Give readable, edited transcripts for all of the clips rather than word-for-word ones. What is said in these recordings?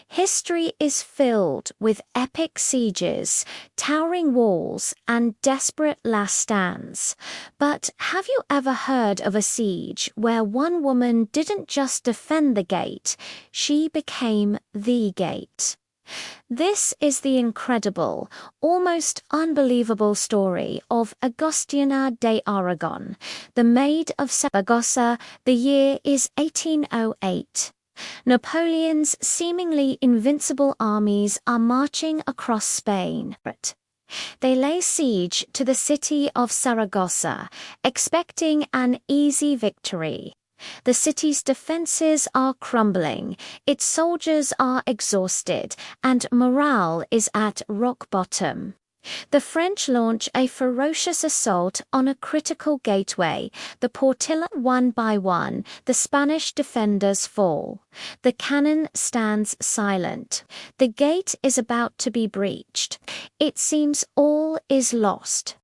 History is filled with epic sieges, towering walls, and desperate last stands. But have you ever heard of a siege where one woman didn't just defend the gate, she became the gate? This is the incredible, almost unbelievable story of Agustina de Aragon, the Maid of Saragossa. The year is 1808. Napoleon's seemingly invincible armies are marching across Spain. They lay siege to the city of Saragossa, expecting an easy victory. The city's defenses are crumbling, its soldiers are exhausted, and morale is at rock bottom. The French launch a ferocious assault on a critical gateway. The Portilla one by one, the Spanish defenders fall. The cannon stands silent. The gate is about to be breached. It seems all is lost.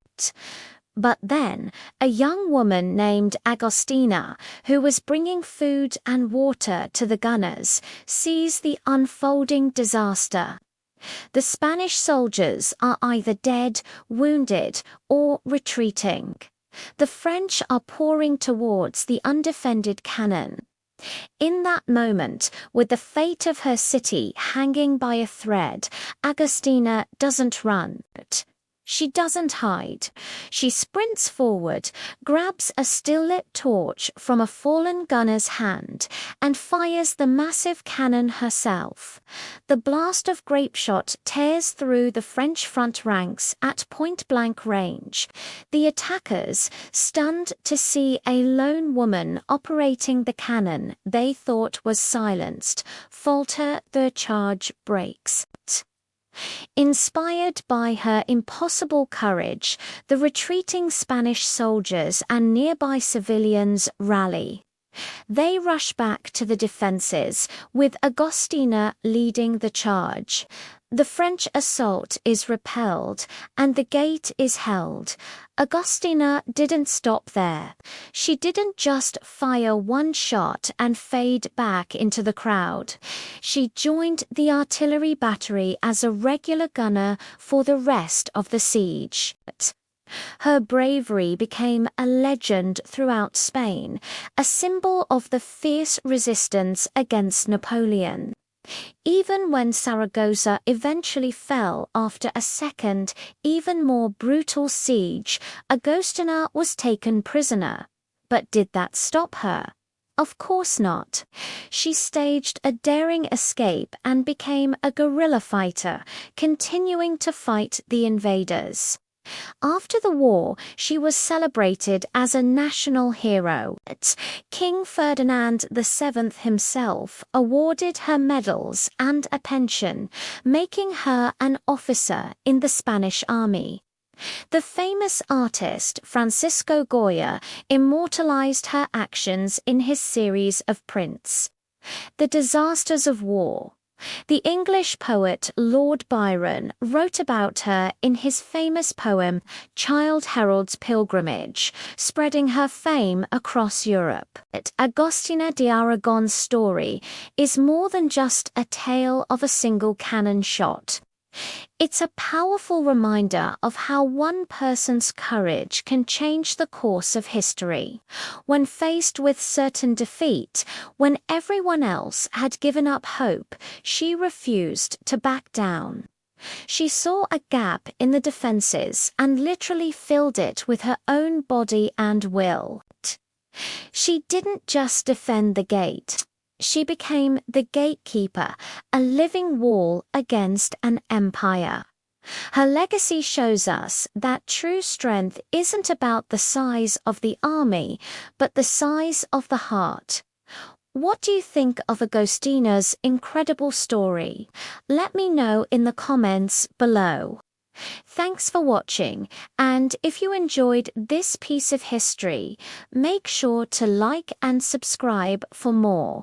But then, a young woman named Agostina, who was bringing food and water to the gunners, sees the unfolding disaster. The Spanish soldiers are either dead, wounded, or retreating. The French are pouring towards the undefended cannon. In that moment, with the fate of her city hanging by a thread, Agostina doesn't run. She doesn't hide. She sprints forward, grabs a still-lit torch from a fallen gunner's hand, and fires the massive cannon herself. The blast of grapeshot tears through the French front ranks at point-blank range. The attackers, stunned to see a lone woman operating the cannon they thought was silenced, falter. The charge breaks. Inspired by her impossible courage, the retreating Spanish soldiers and nearby civilians rally. They rush back to the defenses, with Agostina leading the charge. The French assault is repelled, and the gate is held. Agostina didn't stop there. She didn't just fire one shot and fade back into the crowd. She joined the artillery battery as a regular gunner for the rest of the siege. Her bravery became a legend throughout Spain, a symbol of the fierce resistance against Napoleon. Even when Saragossa eventually fell after a second, even more brutal siege, Agostina was taken prisoner. But did that stop her? Of course not. She staged a daring escape and became a guerrilla fighter, continuing to fight the invaders. After the war, she was celebrated as a national hero. King Ferdinand VII himself awarded her medals and a pension, making her an officer in the Spanish army. The famous artist Francisco Goya immortalized her actions in his series of prints. The Disasters of War. The English poet Lord Byron wrote about her in his famous poem Childe Harold's Pilgrimage, spreading her fame across Europe. Agostina de Aragon's story is more than just a tale of a single cannon shot. It's a powerful reminder of how one person's courage can change the course of history. When faced with certain defeat, when everyone else had given up hope, she refused to back down. She saw a gap in the defenses and literally filled it with her own body and will. She didn't just defend the gate. She became the gatekeeper, a living wall against an empire. Her legacy shows us that true strength isn't about the size of the army, but the size of the heart. What do you think of Agostina's incredible story? Let me know in the comments below. Thanks for watching, and if you enjoyed this piece of history, make sure to like and subscribe for more.